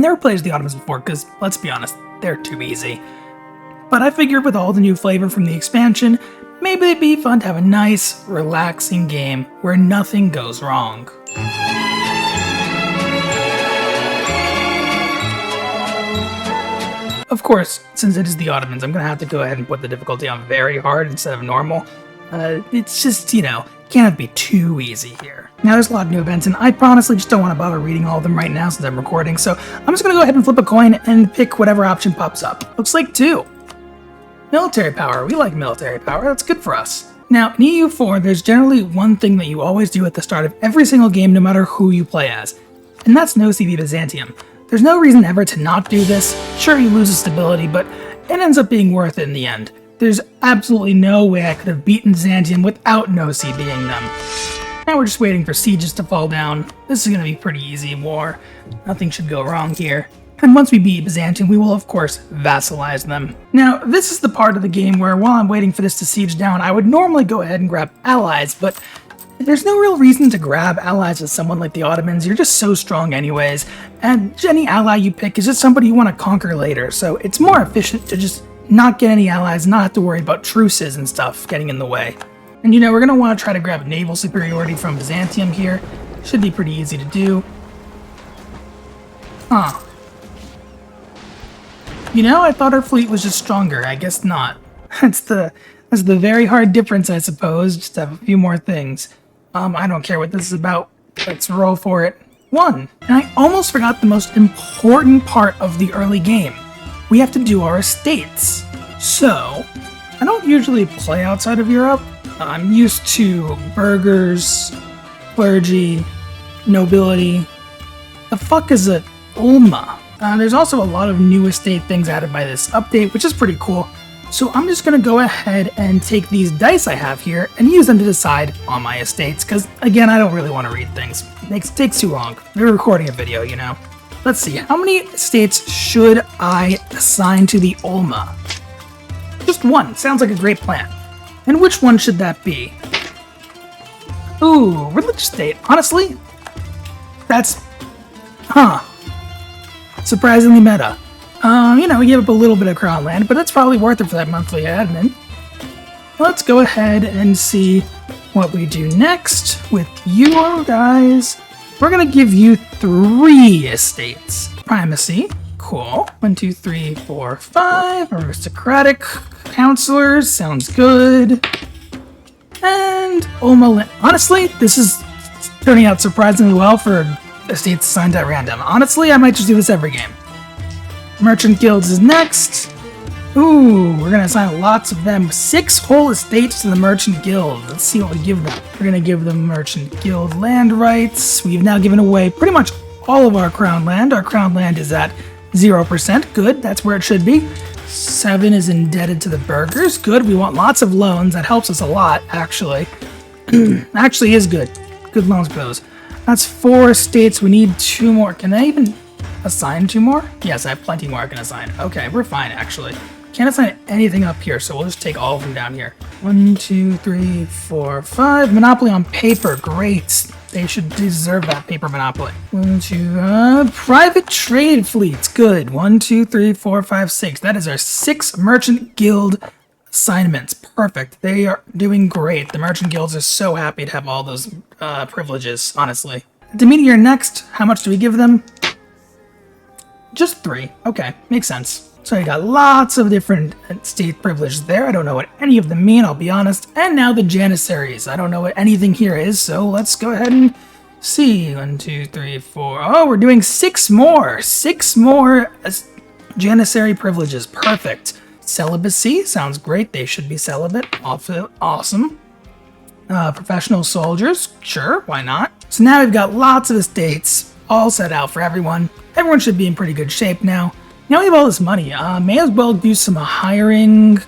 never played as the Ottomans before because, let's be honest, they're too easy. But I figured with all the new flavor from the expansion, maybe it'd be fun to have a nice, relaxing game where nothing goes wrong. Of course, since it is the Ottomans, I'm going to have to go ahead and put the difficulty on very hard instead of normal. It's just, can't be too easy here. Now, there's a lot of new events, and I honestly just don't want to bother reading all of them right now since I'm recording, so I'm just going to go ahead and flip a coin and pick whatever option pops up. Looks like 2. Military power. We like military power. That's good for us. Now, in EU4, there's generally one thing that you always do at the start of every single game, no matter who you play as, and that's no CV Byzantium. There's no reason ever to not do this. Sure, you lose the stability, but it ends up being worth it in the end. There's absolutely no way I could have beaten Byzantium without no-C being them. Now we're just waiting for sieges to fall down. This is going to be pretty easy war. Nothing should go wrong here. And once we beat Byzantium, we will of course vassalize them. Now, this is the part of the game where while I'm waiting for this to siege down, I would normally go ahead and grab allies, but there's no real reason to grab allies with someone like the Ottomans. You're just so strong anyways, and any ally you pick is just somebody you want to conquer later, so it's more efficient to just not get any allies, not have to worry about truces and stuff getting in the way. And we're going to want to try to grab naval superiority from Byzantium here. Should be pretty easy to do. Huh. I thought our fleet was just stronger. I guess not. That's the very hard difference, I suppose. Just have a few more things. I don't care what this is about. Let's roll for it. 1. And I almost forgot the most important part of the early game. We have to do our estates. So, I don't usually play outside of Europe. I'm used to burghers, clergy, nobility. The fuck is a Ulma? There's also a lot of new estate things added by this update, which is pretty cool. So I'm just going to go ahead and take these dice I have here and use them to decide on my estates, because again, I don't really want to read things. It takes too long. We're recording a video, Let's see, how many estates should I assign to the Ulma? Just 1. Sounds like a great plan. And which one should that be? Ooh, religious state. Honestly, that's... surprisingly meta. We give up a little bit of crown land, but it's probably worth it for that monthly admin. Let's go ahead and see what we do next with you guys. We're gonna give you 3 estates. Primacy, cool. 1, 2, 3, 4, 5. Aristocratic counselors, sounds good. And Ulma. Honestly, this is turning out surprisingly well for estates assigned at random. Honestly, I might just do this every game. Merchant guilds is next. Ooh, we're gonna assign lots of them. 6 whole estates to the merchant guild. Let's see what we give them. We're gonna give them merchant guild land rights. We've now given away pretty much all of our crown land. Our crown land is at 0%. Good, that's where it should be. 7 is indebted to the burghers. Good, we want lots of loans. That helps us a lot, actually. Actually is good. Good loans for those. That's 4 estates. We need 2 more. Can I even assign 2 more? Yes, I have plenty more I can assign. Okay, we're fine, actually. Can't assign anything up here, so we'll just take all of them down here. 1, 2, 3, 4, 5. Monopoly on paper. Great. They should deserve that paper monopoly. 1, 2, private trade fleets. Good. 1, 2, 3, 4, 5, 6. That is our 6 merchant guild assignments. Perfect. They are doing great. The merchant guilds are so happy to have all those privileges, honestly. To meteor next, how much do we give them? Just 3. Okay, makes sense. So you got lots of different state privileges there. I don't know what any of them mean, I'll be honest. And now the Janissaries. I don't know what anything here is, so let's go ahead and see. 1, 2, 3, 4. Oh, we're doing 6 more. 6 more Janissary privileges. Perfect. Celibacy. Sounds great. They should be celibate. Awesome. Professional soldiers. Sure, why not? So now we've got lots of estates all set out for everyone. Everyone should be in pretty good shape now. Now we have all this money. May as well do some hiring.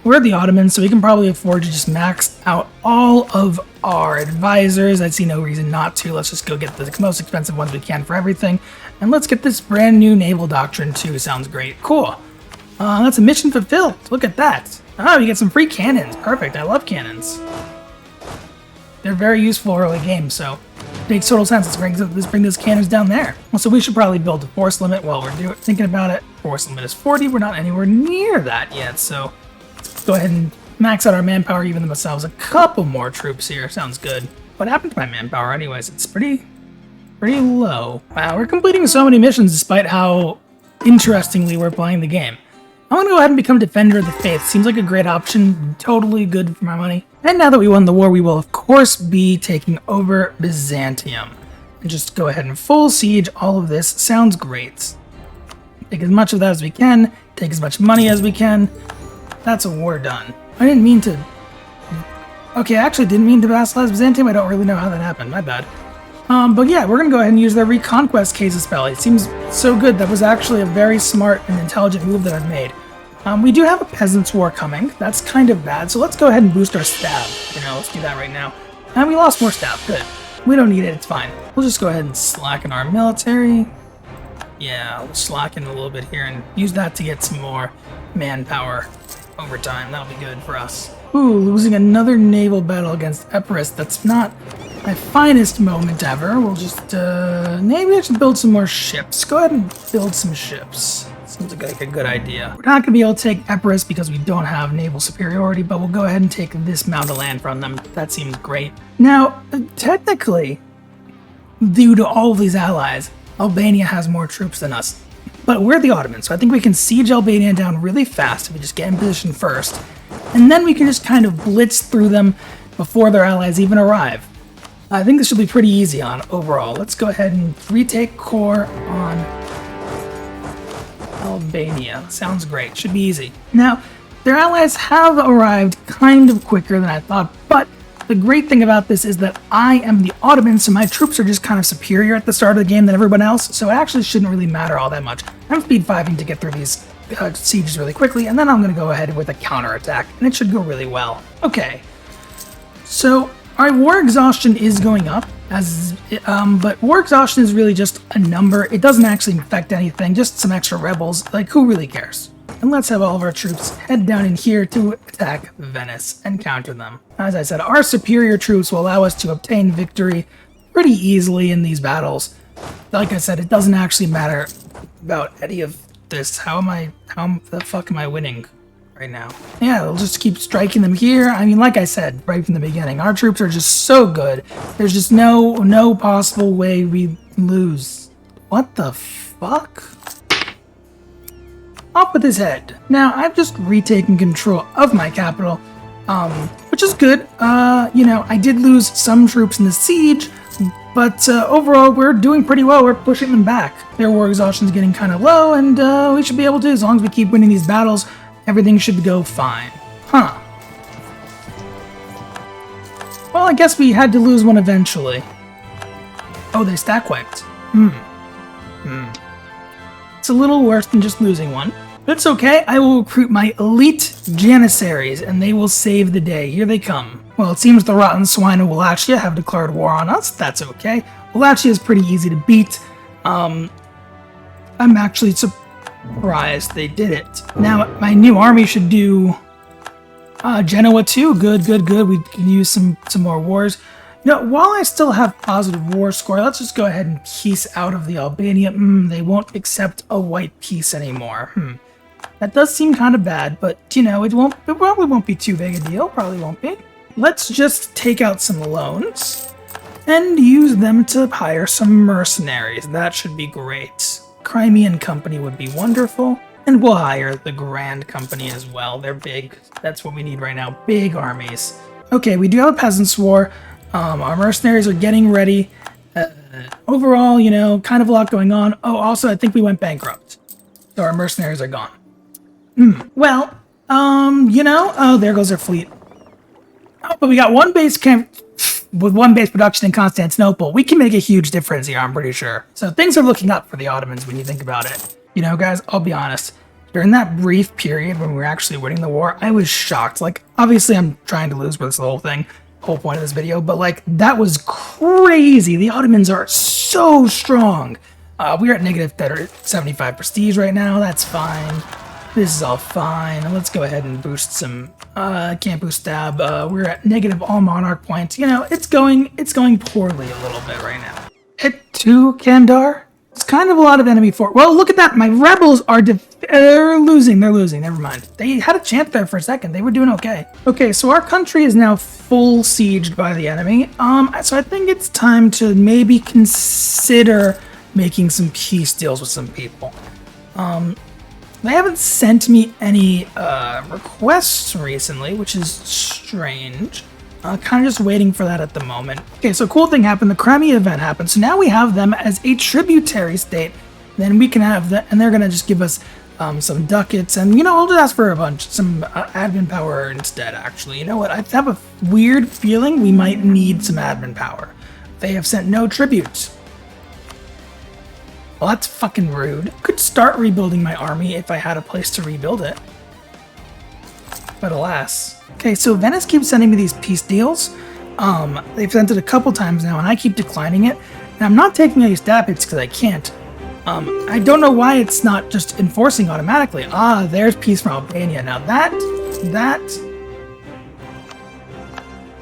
We're the Ottomans, so we can probably afford to just max out all of our advisors. I see no reason not to. Let's just go get the most expensive ones we can for everything. And let's get this brand new naval doctrine too. Sounds great. Cool. That's a mission fulfilled. Look at that. Oh, you get some free cannons. Perfect. I love cannons. They're very useful early game, so Makes total sense. Let's bring those cannons down there. Well, so we should probably build a force limit while we're thinking about it. Force limit is 40. We're not anywhere near that yet, so let's go ahead and max out our manpower, even themselves a couple more troops here. Sounds good. What happened to my manpower anyways? It's pretty low. Wow, we're completing so many missions despite how interestingly we're playing the game. I'm gonna go ahead and become Defender of the Faith. Seems like a great option. Totally good for my money. And now that we won the war, we will of course be taking over Byzantium. And just go ahead and full siege all of this. Sounds great. Take as much of that as we can. Take as much money as we can. That's a war done. I didn't mean to... Okay, I actually didn't mean to vassalize Byzantium. I don't really know how that happened. My bad. But yeah, we're going to go ahead and use their Reconquest Casus spell. It seems so good. That was actually a very smart and intelligent move that I've made. We do have a Peasants' War coming. That's kind of bad, so let's go ahead and boost our stab. Let's do that right now. And we lost more stab. Good. We don't need it. It's fine. We'll just go ahead and slacken our military. Yeah, we'll slacken a little bit here and use that to get some more manpower over time. That'll be good for us. Ooh, losing another naval battle against Epirus. That's not my finest moment ever. We'll just, maybe I should build some more ships. Go ahead and build some ships. Seems like a good idea. We're not going to be able to take Epirus because we don't have naval superiority, but we'll go ahead and take this amount of land from them. That seems great. Now, technically, due to all of these allies, Albania has more troops than us. But we're the Ottomans, so I think we can siege Albania down really fast if we just get in position first. And then we can just kind of blitz through them before their allies even arrive. I think this should be pretty easy on overall. Let's go ahead and retake core on Albania. Sounds great. Should be easy. Now, their allies have arrived kind of quicker than I thought, but the great thing about this is that I am the Ottomans, so my troops are just kind of superior at the start of the game than everyone else, so it actually shouldn't really matter all that much. I'm speed 5ing to get through these sieges really quickly, and then I'm going to go ahead with a counterattack, and it should go really well. Okay, so our war exhaustion is going up, but war exhaustion is really just a number. It doesn't actually affect anything, just some extra rebels. Like, who really cares? And let's have all of our troops head down in here to attack Venice and counter them. As I said, our superior troops will allow us to obtain victory pretty easily in these battles. Like I said, it doesn't actually matter about any of this. How the fuck am I winning right now? Yeah, we'll just keep striking them here. I mean, like I said right from the beginning, our troops are just so good. There's just no possible way we lose. What the fuck? Off with his head. Now, I've just retaken control of my capital, which is good. I did lose some troops in the siege, but overall, we're doing pretty well. We're pushing them back. Their war exhaustion is getting kind of low, and we should be able to, as long as we keep winning these battles, everything should go fine. Huh. Well, I guess we had to lose one eventually. Oh, they stack wiped. It's a little worse than just losing one. But it's okay, I will recruit my elite Janissaries, and they will save the day. Here they come. Well, it seems the rotten swine of Wallachia have declared war on us. That's okay. Wallachia is pretty easy to beat. I'm actually surprised they did it. Now, my new army should do Genoa too. Good. We can use some more wars. While I still have positive war score, let's just go ahead and peace out of the Albania. They won't accept a white peace anymore. That does seem kind of bad, but it probably won't be too big a deal. Probably won't be. Let's just take out some loans and use them to hire some mercenaries. That should be great. Crimean Company would be wonderful. And we'll hire the Grand Company as well. They're big. That's what we need right now. Big armies. Okay, we do have a Peasants' War. Our mercenaries are getting ready. Overall, kind of a lot going on. Oh, also, I think we went bankrupt. So our mercenaries are gone. Well, oh, there goes our fleet. Oh, but we got one base camp with one base production in Constantinople. We can make a huge difference here, I'm pretty sure. So things are looking up for the Ottomans when you think about it. Guys, I'll be honest. During that brief period when we were actually winning the war, I was shocked. Like, obviously, I'm trying to lose with this whole point of this video, but that was crazy. The Ottomans are so strong. We're at negative 75 prestige right now. That's fine. This is all fine. Let's go ahead and boost some. Can't boost stab. We're at negative all monarch points. You know, it's going poorly a little bit right now. Hit 2, Kandar. It's kind of a lot of enemy force. Well, look at that. My rebels are they're losing. They're losing. Never mind. They had a chance there for a second. They were doing okay. Okay, so our country is now full sieged by the enemy. So I think it's time to maybe consider making some peace deals with some people. They haven't sent me any requests recently, which is strange. Kind of just waiting for that at the moment. Okay, so cool thing happened. The Crimea event happened. So now we have them as a tributary state. Then we can have that, and they're going to just give us some ducats. And, you know, I'll just ask for some admin power instead, actually. You know what? I have a weird feeling we might need some admin power. They have sent no tributes. Well, that's fucking rude. Could start rebuilding my army if I had a place to rebuild it. But alas. Okay, so Venice keeps sending me these peace deals. They've sent it a couple times now, and I keep declining it. And I'm not taking any stab hits because I can't. I don't know why it's not just enforcing automatically. Ah, there's peace from Albania. Now that...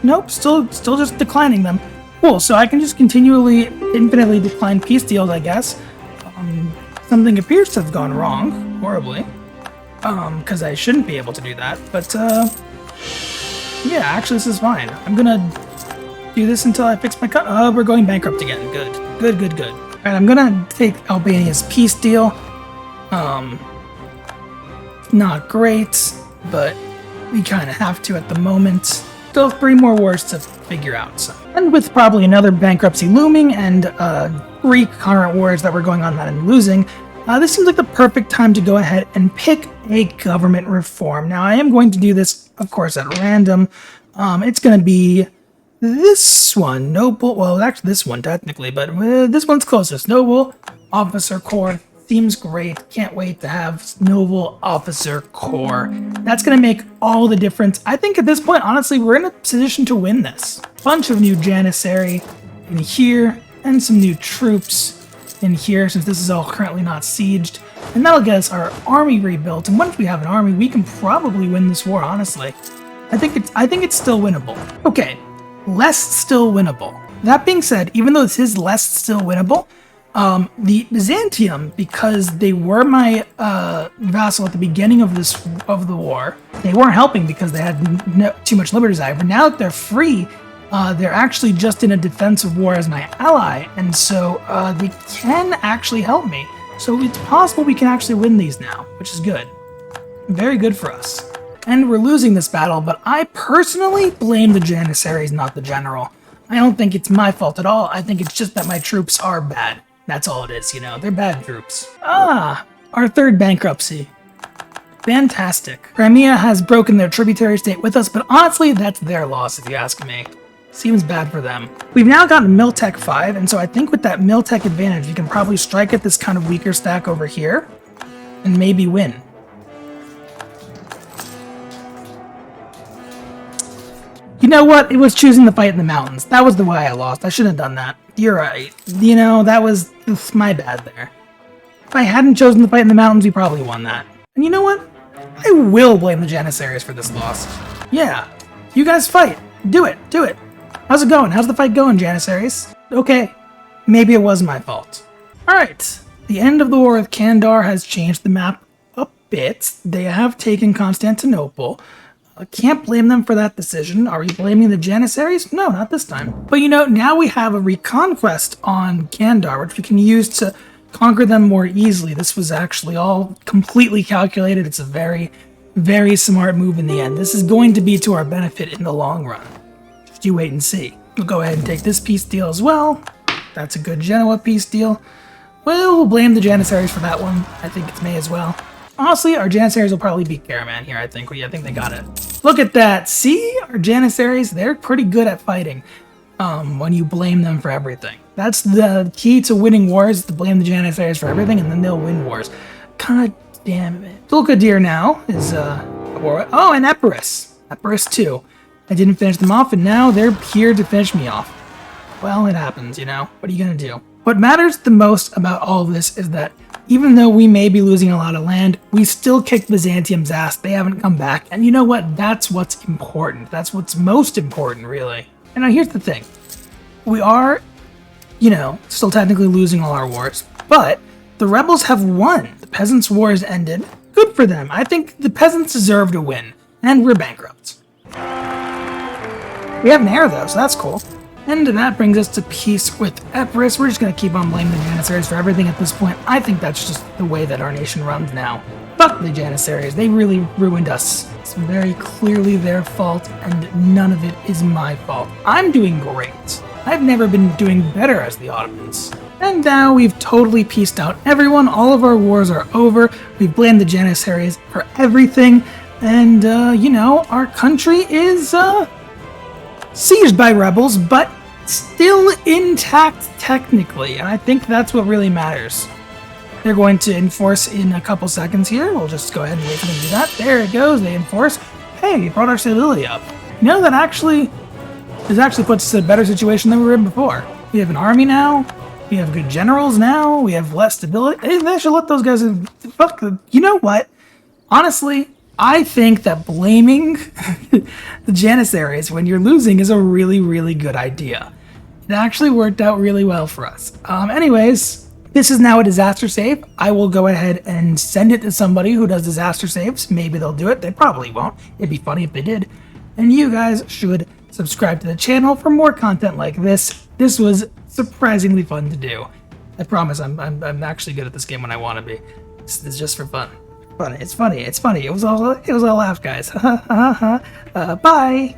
Nope, still just declining them. Cool, so I can just infinitely decline peace deals, I guess. Something appears to have gone wrong, horribly. Because I shouldn't be able to do that, but, yeah, actually this is fine. I'm gonna do this until I fix my cut. We're going bankrupt again. Good. Alright, I'm gonna take Albania's peace deal. Not great, but we kind of have to at the moment. Still 3 more wars to figure out, so. And with probably another bankruptcy looming and 3 current wars that were going on that I'm losing, this seems like the perfect time to go ahead and pick a government reform. Now, I am going to do this, of course, at random. It's going to be this one, Noble. Well, actually, this one, technically, but this one's closest. Noble Officer Corps. Seems great. Can't wait to have Noble Officer Corps. That's going to make all the difference. I think at this point, honestly, we're in a position to win this. Bunch of new Janissary in here, and some new troops in here, since this is all currently not sieged. And that'll get us our army rebuilt. And once we have an army, we can probably win this war, honestly. I think it's still winnable. Okay, less still winnable. That being said, even though this is less still winnable, the Byzantium, because they were my vassal at the beginning of the war, they weren't helping because they had too much liberty desire. But now that they're free, they're actually just in a defensive war as my ally, and so they can actually help me. So it's possible we can actually win these now, which is good. Very good for us. And we're losing this battle, but I personally blame the Janissaries, not the general. I don't think it's my fault at all. I think it's just that my troops are bad. That's all it is, you know. They're bad troops. Ah, our 3rd bankruptcy. Fantastic. Crimea has broken their tributary state with us, but honestly, that's their loss, if you ask me. Seems bad for them. We've now gotten Miltech 5, and so I think with that Miltech advantage, we can probably strike at this kind of weaker stack over here, and maybe win. You know what? It was choosing the fight in the mountains. That was the way I lost. I shouldn't have done that. You're right. You know, that was my bad there. If I hadn't chosen the fight in the mountains, we probably won that. And you know what? I will blame the Janissaries for this loss. Yeah. You guys fight. Do it. How's it going? How's the fight going, Janissaries? Okay. Maybe it was my fault. Alright. The end of the war with Kandar has changed the map a bit. They have taken Constantinople. I can't blame them for that decision. Are we blaming the Janissaries? No, not this time. But you know, now we have a reconquest on Kandar, which we can use to conquer them more easily. This was actually all completely calculated. It's a very, very smart move in the end. This is going to be to our benefit in the long run. Just you wait and see. We'll go ahead and take this peace deal as well. That's a good Genoa peace deal. We'll blame the Janissaries for that one. I think it's me as well. Honestly, our Janissaries will probably beat Caraman here, I think. I think they got it. Look at that. See? Our Janissaries, they're pretty good at fighting when you blame them for everything. That's the key to winning wars, to blame the Janissaries for everything, and then they'll win wars. God damn it. Dulkadir now is oh, and Epirus. Epirus too. I didn't finish them off, and now they're here to finish me off. Well, it happens, you know. What are you going to do? What matters the most about all of this is that even though we may be losing a lot of land, we still kicked Byzantium's ass. They haven't come back. And you know what? That's what's important. That's what's most important, really. And now here's the thing. We are, still technically losing all our wars, but the rebels have won. The peasants' war has ended. Good for them. I think the peasants deserve to win. And we're bankrupt. We have an heir, though, so that's cool. And that brings us to peace with Epirus. We're just going to keep on blaming the Janissaries for everything at this point. I think that's just the way that our nation runs now. Fuck the Janissaries. They really ruined us. It's very clearly their fault, and none of it is my fault. I'm doing great. I've never been doing better as the Ottomans. And now we've totally pieced out everyone. All of our wars are over. We've blamed the Janissaries for everything. And, our country is, sieged by rebels, but still intact technically, and I think that's what really matters. They're going to enforce in a couple seconds here. We'll just go ahead and wait for them to do that. There it goes. They enforce. Hey, we brought our stability up. This actually puts us in a better situation than we were in before. We have an army now. We have good generals now. We have less stability. Hey, they should let those guys in. Fuck. You know what? Honestly, I think that blaming the Janissaries when you're losing is a really, really good idea. It actually worked out really well for us. Anyways, this is now a disaster save. I will go ahead and send it to somebody who does disaster saves. Maybe they'll do it. They probably won't. It'd be funny if they did. And you guys should subscribe to the channel for more content like this. This was surprisingly fun to do. I promise I'm actually good at this game when I want to be. This is just for fun. It's funny. It was all a laugh, guys. Bye.